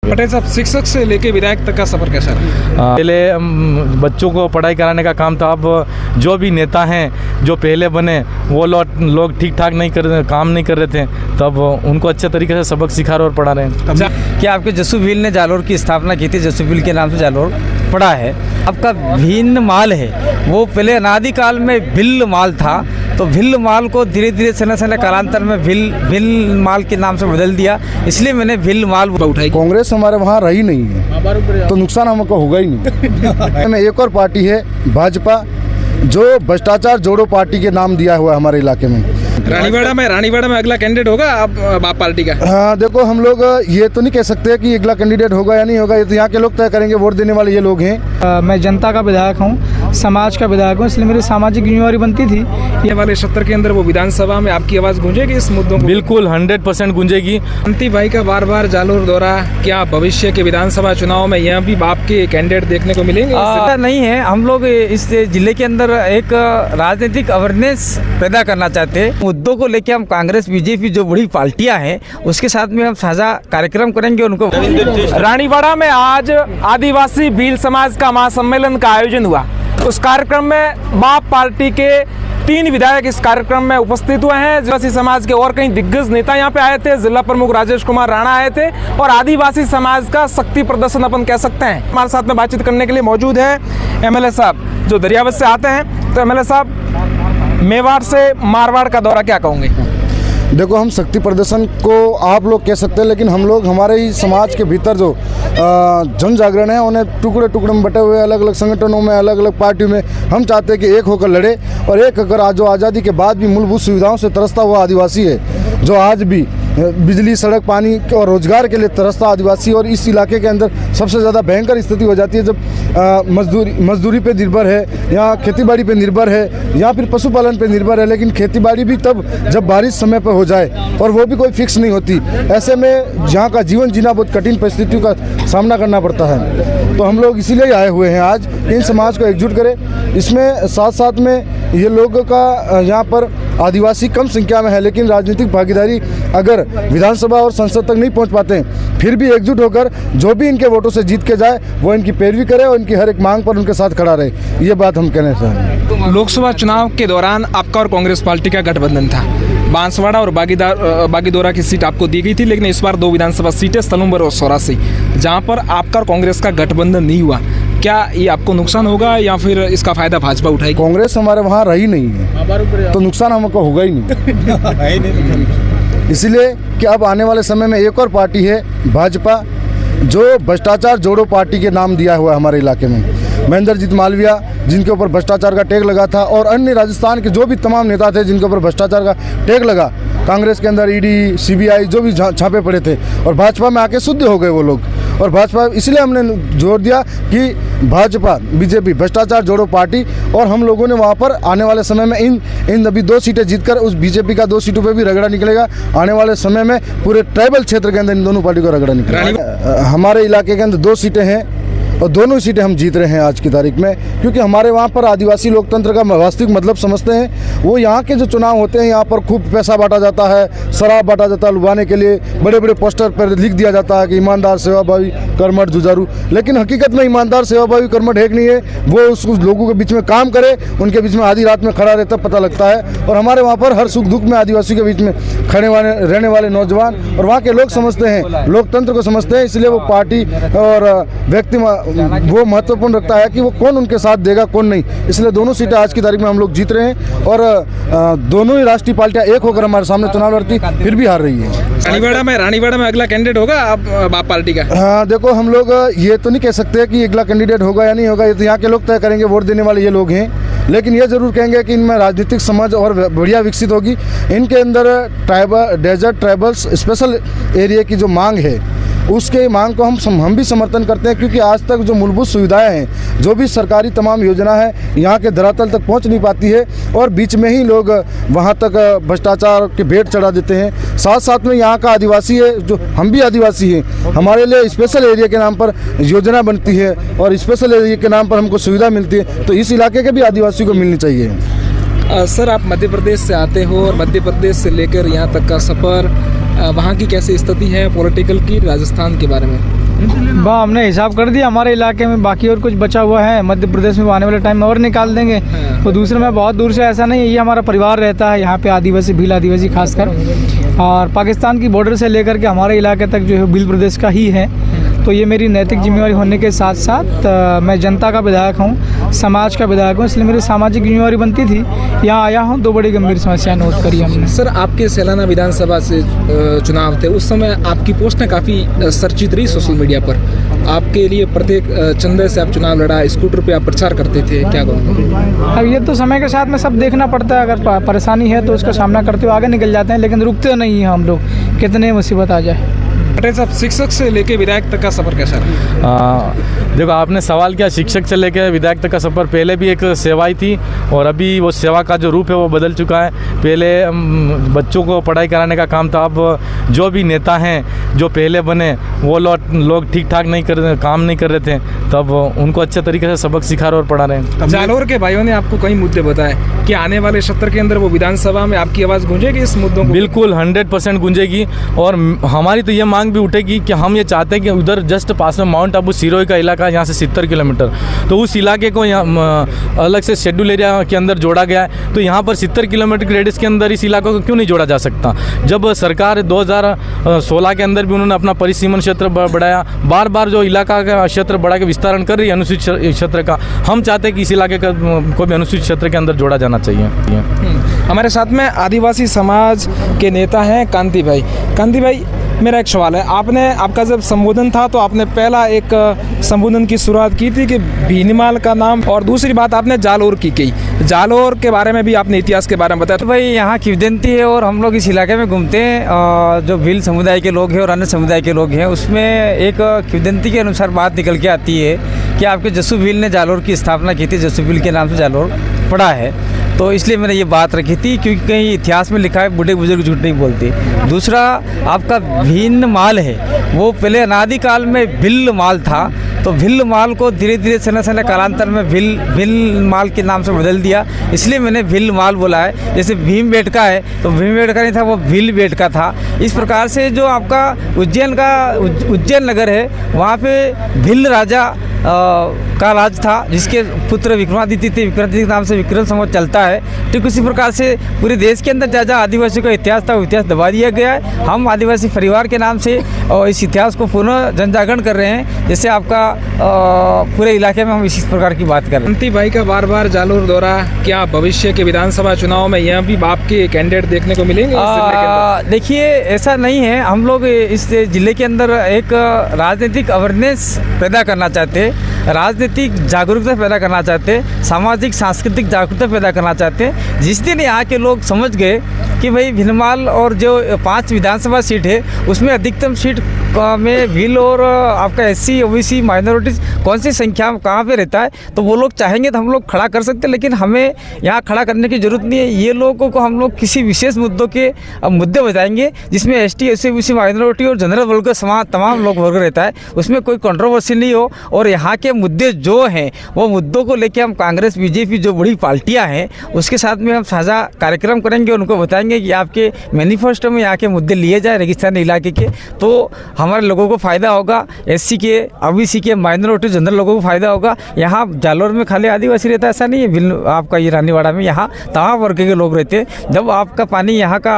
पटेल साहब, शिक्षक से लेके विधायक तक का सफर कैसा रहा? पहले बच्चों को पढ़ाई कराने का काम था। अब जो भी नेता हैं जो पहले बने वो लोग ठीक ठाक काम नहीं कर रहे थे, तब उनको अच्छे तरीके से सबक सिखा रहे और पढ़ा रहे हैं। क्या आपके जस्सू भील ने जालोर की स्थापना की थी, जस्सू भील के नाम से जालोर पड़ा है। आपका भिन्न माल है, वो पहले अनादिकाल में भिल्ल माल था, तो भिल्ल माल को धीरे धीरे समय कालांतर में भिल्ल माल के नाम से बदल दिया, इसलिए मैंने भिल्ल माल उठाई। कांग्रेस हमारे वहाँ रही नहीं है तो नुकसान हमको होगा ही नहीं। एक और पार्टी है भाजपा, जो भ्रष्टाचार जोड़ो पार्टी के नाम दिया हुआ है हमारे इलाके में। रानीवाड़ा में अगला कैंडिडेट होगा आप पार्टी का? हाँ, देखो हम लोग ये तो नहीं कह सकते कि अगला कैंडिडेट होगा या नहीं होगा, ये तो यहाँ के लोग तय करेंगे, वोट देने वाले ये लोग हैं। मैं जनता का विधायक हूँ, समाज का विधायक हूँ, इसलिए मेरी सामाजिक जिम्मेवारी बनती थी। ये वाले सत्र के अंदर वो विधानसभा में आपकी आवाज़ गूंजेगी इस मुद्दों को? बिल्कुल 100% गूंजेगी। अंति भाई का बार बार जालोर दौरा, क्या भविष्य के विधानसभा चुनाव में यहाँ भी आपके कैंडिडेट देखने को मिलेंगे? नहीं है, हम लोग इस जिले के अंदर एक राजनीतिक अवेयरनेस पैदा करना चाहते हैं। मुद्दों को लेकर हम कांग्रेस बीजेपी जो बड़ी पार्टियां हैं उसके साथ में हम साझा कार्यक्रम करेंगे उनको। रानीवाड़ा में आज आदिवासी भील समाज का महासम्मेलन का आयोजन हुआ। उस कार्यक्रम में बाप पार्टी के 3 विधायक इस कार्यक्रम में उपस्थित हुए हैं। आदिवासी समाज के और कई दिग्गज नेता यहाँ पे आए थे, जिला प्रमुख राजेश कुमार राणा आए थे और आदिवासी समाज का शक्ति प्रदर्शन अपन कह सकते हैं। हमारे साथ में बातचीत करने के लिए मौजूद है एमएलए साहब जो दरियावत से आते हैं। तो एमएलए साहब, मेवाड़ से मारवाड़ का दौरा क्या कहोगे? देखो, हम शक्ति प्रदर्शन को आप लोग कह सकते हैं, लेकिन हम लोग हमारे ही समाज के भीतर जो जन जागरण है उन्हें टुकड़े टुकड़े में बटे हुए अलग अलग संगठनों में, अलग अलग पार्टियों में हम चाहते हैं कि एक होकर लड़े और एक होकर जो आज़ादी के बाद भी मूलभूत सुविधाओं से तरसता हुआ आदिवासी है, जो आज भी बिजली, सड़क, पानी और रोजगार के लिए तरसता आदिवासी, और इस इलाके के अंदर सबसे ज़्यादा भयंकर स्थिति हो जाती है जब मजदूरी पे निर्भर है, या खेतीबाड़ी पे निर्भर है, या फिर पशुपालन पे निर्भर है। लेकिन खेतीबाड़ी भी तब जब बारिश समय पर हो जाए और वो भी कोई फिक्स नहीं होती। ऐसे में जहाँ का जीवन जीना बहुत कठिन परिस्थितियों का सामना करना पड़ता है। तो हम लोग इसीलिए आए हुए हैं आज, इन समाज को एकजुट करें। इसमें साथ साथ में ये लोगों का यहाँ पर आदिवासी कम संख्या में है, लेकिन राजनीतिक भागीदारी अगर विधानसभा और संसद तक नहीं पहुँच पाते हैं, फिर भी एकजुट होकर जो भी इनके वोटों से जीत के जाए वो इनकी पैरवी करे और इनकी हर एक मांग पर उनके साथ खड़ा रहे। ये बात हम कहना चाहते हैं। लोकसभा चुनाव के दौरान आपका और कांग्रेस पार्टी का गठबंधन था। बांसवाड़ा और बागीदोरा की सीट आपको दी गई थी, लेकिन इस बार 2 विधानसभा सीटें सलूम्बर और सौरासी, जहां पर आपका और कांग्रेस का गठबंधन नहीं हुआ। क्या ये आपको नुकसान होगा या फिर इसका फायदा भाजपा उठाएगी? कांग्रेस हमारे वहाँ रही नहीं है तो नुकसान हमको होगा ही नहीं। इसलिए कि अब आने वाले समय में एक और पार्टी है भाजपा, जो भ्रष्टाचार जोड़ो पार्टी के नाम दिया हुआ है हमारे इलाके में। महेंद्रजीत मालविया, जिनके ऊपर भ्रष्टाचार का टैग लगा था, और अन्य राजस्थान के जो भी तमाम नेता थे जिनके ऊपर भ्रष्टाचार का टैग लगा, कांग्रेस के अंदर ईडी, सीबीआई जो भी छापे पड़े थे, और भाजपा में आके शुद्ध हो गए वो लोग। और भाजपा, इसलिए हमने जोर दिया कि भाजपा बीजेपी भ्रष्टाचार जोड़ो पार्टी, और हम लोगों ने वहाँ पर आने वाले समय में इन अभी 2 सीटें जीतकर उस बीजेपी का 2 सीटों पे भी रगड़ा निकलेगा। आने वाले समय में पूरे ट्राइबल क्षेत्र के अंदर इन दोनों पार्टी को रगड़ा निकलेगा। हमारे इलाके के अंदर 2 सीटें हैं और दोनों सीटें हम जीत रहे हैं आज की तारीख में, क्योंकि हमारे वहाँ पर आदिवासी लोकतंत्र का वास्तविक मतलब समझते हैं। वो यहाँ के जो चुनाव होते हैं, यहाँ पर खूब पैसा बांटा जाता है, शराब बांटा जाता है लुभाने के लिए, बड़े बड़े पोस्टर पर लिख दिया जाता है कि ईमानदार, सेवाभावी, कर्मठ, जुझारू। लेकिन हकीकत में ईमानदार, सेवाभावी, कर्मठ है कि नहीं है, वो उस लोगों के बीच में काम करे, उनके बीच में आधी रात में खड़ा रहता पता लगता है। और हमारे वहाँ पर हर सुख दुख में आदिवासी के बीच में रहने वाले नौजवान और वहाँ के लोग समझते हैं, लोकतंत्र को समझते हैं। इसलिए वो पार्टी और व्यक्ति वो महत्वपूर्ण रखता है कि वो कौन उनके साथ देगा, कौन नहीं। इसलिए दोनों सीटें आज की तारीख में हम लोग जीत रहे हैं, और दोनों ही राष्ट्रीय पार्टियां एक होकर हमारे सामने चुनाव लड़ती फिर भी हार रही है। रानीवाड़ा में अगला कैंडिडेट होगा आप पार्टी का? हाँ, देखो हम लोग ये तो नहीं कह सकते कि अगला कैंडिडेट होगा या नहीं होगा, ये तो यहाँ के लोग तय करेंगे, वोट देने वाले ये लोग हैं। लेकिन ये जरूर कहेंगे कि इनमें राजनीतिक समझ और बढ़िया विकसित होगी। इनके अंदर डेजर्ट ट्राइबल्स स्पेशल एरिया की जो मांग है, उसके मांग को हम भी समर्थन करते हैं, क्योंकि आज तक जो मूलभूत सुविधाएं हैं, जो भी सरकारी तमाम योजना है, यहाँ के धरातल तक पहुँच नहीं पाती है, और बीच में ही लोग वहाँ तक भ्रष्टाचार के भेंट चढ़ा देते हैं। साथ साथ में यहाँ का आदिवासी है, जो हम भी आदिवासी हैं, हमारे लिए स्पेशल एरिया के नाम पर योजना बनती है और स्पेशल एरिया के नाम पर हमको सुविधा मिलती है, तो इस इलाके के भी आदिवासी को मिलनी चाहिए। सर, आप मध्य प्रदेश से आते हो और मध्य प्रदेश से लेकर यहाँ तक का सफ़र, वहाँ की कैसी स्थिति है पॉलिटिकल की, राजस्थान के बारे में? वाह, हमने हिसाब कर दिया हमारे इलाके में, बाकी और कुछ बचा हुआ है मध्य प्रदेश में, आने वाले टाइम में और निकाल देंगे। तो दूसरे में बहुत दूर से ऐसा नहीं है, ये हमारा परिवार रहता है यहाँ पे, आदिवासी भील आदिवासी खासकर, और पाकिस्तान की बॉर्डर से लेकर के हमारे इलाके तक जो है भील प्रदेश का ही है। तो ये मेरी नैतिक जिम्मेवारी होने के साथ साथ मैं जनता का विधायक हूँ, समाज का विधायक हूँ, इसलिए मेरी सामाजिक जिम्मेवारी बनती थी। यहाँ आया हूँ, दो बड़ी गंभीर समस्याएं नोट करी हमने। सर, आपके सैलाना विधानसभा से चुनाव थे, उस समय आपकी पोस्टें काफ़ी चर्चित रही सोशल मीडिया पर। आपके लिए प्रत्येक चंदे से आप चुनाव लड़ा, स्कूटर पे आप प्रचार करते थे, क्या कहूँगा? अब ये तो समय के साथ में सब देखना पड़ता है, अगर परेशानी है तो उसका सामना करते हुए आगे निकल जाते हैं, लेकिन रुकते नहीं हैं हम लोग, कितने मुसीबत आ जाए। पटेल साहब, शिक्षक से लेके विधायक तक का सफ़र कैसा रहा? देखो, आपने सवाल किया शिक्षक से लेकर विधायक तक का सफ़र। पहले भी एक सेवा ही थी और अभी वो सेवा का जो रूप है वो बदल चुका है। पहले बच्चों को पढ़ाई कराने का काम था, अब जो भी नेता हैं जो पहले बने वो लोग ठीक ठाक काम नहीं कर रहे थे, तब उनको अच्छे तरीके से सबक सिखा रहे और पढ़ा रहे हैं। जालोर के भाइयों ने आपको कई मुद्दे बताए कि आने वाले सत्र के अंदर वो विधानसभा में आपकी आवाज़ गूंजेगी इस मुद्दों को? बिल्कुल 100% गूंजेगी, और हमारी तो ये मांग भी उठेगी कि हम ये चाहते हैं कि उधर जस्ट पास में माउंट आबू सिरोही का इलाका, यहाँ से 70 किलोमीटर, तो उस इलाके को यहाँ अलग से शेड्यूल एरिया के अंदर जोड़ा गया है। तो यहाँ पर 70 किलोमीटर के रेडियस के अंदर इस इलाकों को क्यों नहीं जोड़ा जा सकता? जब सरकार 2016 के अंदर भी उन्होंने अपना परिसीमन क्षेत्र बढ़ाया, बार बार जो इलाका का क्षेत्र बढ़ा के विस्तारण कर रही है अनुसूचित क्षेत्र का, हम चाहते हैं कि इस इलाके को भी अनुसूचित क्षेत्र के अंदर जोड़ा जाना चाहिए। हमारे साथ में आदिवासी समाज के नेता हैं कांति भाई। कांति भाई, मेरा एक सवाल है, आपका जब संबोधन था तो आपने पहला एक संबोधन की शुरुआत की थी कि भीनमाल का नाम, और दूसरी बात आपने जालोर की जालोर के बारे में भी आपने इतिहास के बारे में बताया। तो भाई यहाँ किवदंती है और हम लोग इस इलाके में घूमते हैं, जो भील समुदाय के लोग हैं और अन्य समुदाय के लोग हैं, उसमें एक किवदंती के अनुसार बात निकल के आती है कि आपके जस्सू भील ने जालोर की स्थापना की थी, जस्सू भील के नाम से जालोर पड़ा है। तो इसलिए मैंने ये बात रखी थी, क्योंकि कहीं इतिहास में लिखा है बूढ़े बुजुर्ग झूठ नहीं बोलते। दूसरा, आपका भिन्न माल है, वो पहले अनादिकाल में भिल्ल माल था, तो भिल्ल माल को धीरे धीरे समय कालांतर में भिल्ल माल के नाम से बदल दिया, इसलिए मैंने भिल्ल माल बोला है। जैसे भीमबेटका है तो भीमबेटका नहीं था, वो भिल्लबेटका था। इस प्रकार से जो आपका उज्जैन नगर है, वहाँ पे भिल्ल राजा का राज था, जिसके पुत्र विक्रमादित्य थे, विक्रमादित्य के नाम से विक्रम संवत चलता है। ठीक उसी प्रकार से पूरे देश के अंदर जहाँ आदिवासियों का इतिहास था, वो इतिहास दबा दिया गया है। हम आदिवासी परिवार के नाम से इस इतिहास को पुनः जनजागरण कर रहे हैं, जैसे आपका पूरे इलाके में हम इसी प्रकार की बात कर रहे हैं। कांति भाई का बार बार जालोर दौरा, क्या भविष्य के विधानसभा चुनाव में यहाँ भी बाप के कैंडिडेट देखने को मिलेंगे? देखिए, ऐसा नहीं है, हम लोग इस जिले के अंदर एक राजनीतिक अवेयरनेस पैदा करना चाहते हैं, राजनीतिक जागरूकता पैदा करना चाहते हैं, सामाजिक सांस्कृतिक जागरूकता पैदा करना चाहते हैं। जिस दिन यहाँ के लोग समझ गए कि भाई भीनमाल और जो 5 विधानसभा सीट है, उसमें अधिकतम सीट में भील और आपका SC OBC माइनॉरिटीज़ कौन सी संख्या में कहाँ पे रहता है, तो वो लोग चाहेंगे तो हम लोग खड़ा कर सकते हैं, लेकिन हमें यहाँ खड़ा करने की ज़रूरत नहीं है। ये लोगों को हम लोग किसी विशेष मुद्दों के मुद्दे बताएंगे, जिसमें ST SC OBC माइनॉरिटी और जनरल वर्ग समाज तमाम लोग वर्ग रहता है, उसमें कोई कंट्रोवर्सी नहीं हो, और यहाँ के मुद्दे जो हैं वो मुद्दों को लेकर हम कांग्रेस BJP जो बड़ी पार्टियाँ हैं उसके साथ में हम साझा कार्यक्रम करेंगे, उनको बताएंगे कि आपके मैनिफेस्टो में यहाँ के मुद्दे लिए जाए रेगिस्तानी इलाके के, तो हमारे लोगों को फ़ायदा होगा, SC के OBC के माइनॉरिटी जनरल लोगों को फ़ायदा होगा। यहाँ जालोर में खाली आदिवासी रहता है ऐसा नहीं है, आपका ये रानीवाड़ा में यहाँ तमाम वर्ग के लोग रहते हैं। जब आपका पानी यहाँ का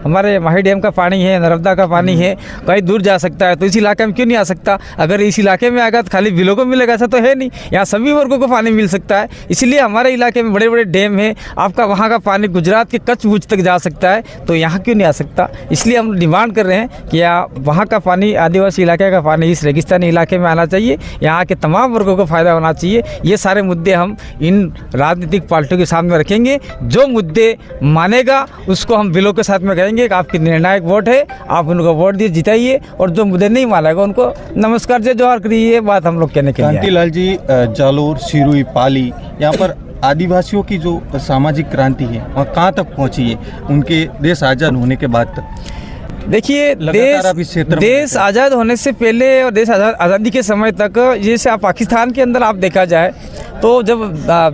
हमारे माही डैम का पानी है, नर्मदा का पानी है, कहीं दूर जा सकता है, तो इस इलाके में क्यों नहीं आ सकता? अगर इस इलाके में आएगा तो खाली भीलों को मिलेगा, ऐसा तो है नहीं, यहाँ सभी वर्गों को पानी मिल सकता है। इसलिए हमारे इलाके में बड़े बड़े डैम हैं, आपका वहाँ का पानी गुजरात के कच्छ भुज तक जा सकता है, तो यहाँ क्यों नहीं आ सकता? इसलिए हम डिमांड कर रहे हैं कि वहाँ का पानी, आदिवासी इलाके का पानी इस रेगिस्तानी इलाके में आना चाहिए, यहाँ के तमाम वर्गों को फ़ायदा होना चाहिए। ये सारे मुद्दे हम इन राजनीतिक पार्टियों के सामने रखेंगे, जो मुद्दे मानेगा उसको हम बिलों के साथ में कहेंगे कि आपकी निर्णायक वोट है, आप उनको वोट दिए जिताइए, और जो मुद्दे नहीं मानेगा उनको नमस्कार जय जोहार करिए। ये बात हम लोग कहने के लिए। कांतिलाल जी, जालोर, सिरोही, पाली, यहाँ पर आदिवासियों की जो सामाजिक क्रांति है वहाँ कहाँ तक पहुँची है उनके देश आज़ाद होने के बाद तक? देखिए लगातार आप इस क्षेत्र में देश आज़ाद होने से पहले और देश आज़ादी के समय तक, जैसे आप पाकिस्तान के अंदर आप देखा जाए तो जब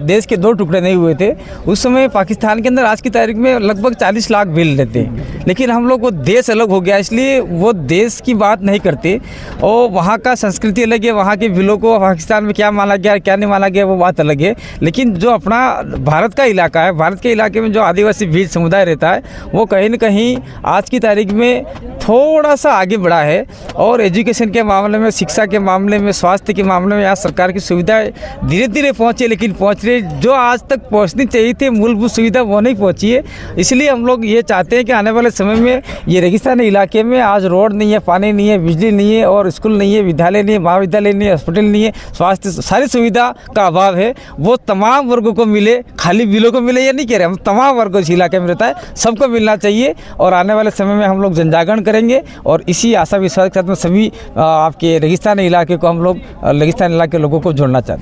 देश के 2 टुकड़े नहीं हुए थे उस समय पाकिस्तान के अंदर आज की तारीख में लगभग 40 लाख भील रहते हैं, लेकिन हम लोग वो देश अलग हो गया इसलिए वो देश की बात नहीं करते और वहाँ का संस्कृति अलग है, वहाँ के भीलों को पाकिस्तान में क्या माना गया क्या नहीं माना गया वो बात अलग है। लेकिन जो अपना भारत का इलाका है, भारत के इलाके में जो आदिवासी भील समुदाय रहता है वो कहीं न कहीं आज की तारीख में थोड़ा सा आगे बढ़ा है और एजुकेशन के मामले में, शिक्षा के मामले में, स्वास्थ्य के मामले में यहाँ सरकार की सुविधाएं धीरे धीरे पहुँचे, लेकिन पहुँच रही जो आज तक पहुँचनी चाहिए थी मूलभूत सुविधा वो नहीं पहुँची है। इसलिए हम लोग ये चाहते हैं कि आने वाले समय में ये रेगिस्तानी इलाके में आज रोड नहीं है, पानी नहीं है, बिजली नहीं है और स्कूल नहीं है, विद्यालय नहीं है, महाविद्यालय नहीं है, हॉस्पिटल नहीं है, स्वास्थ्य सारी सुविधा का अभाव है, वो तमाम वर्गों को मिले, खाली बिलों को मिले ये नहीं कह रहे हम, तमाम वर्गों इस इलाके में रहता है सबको मिलना चाहिए। और आने वाले समय में हम लोग जनजागरण करेंगे और इसी आशा विश्वास के साथ में सभी आपके रेगिस्तानी इलाके को हम लोग रेगिस्तानी इलाके के लोगों को जोड़ना चाहते हैं।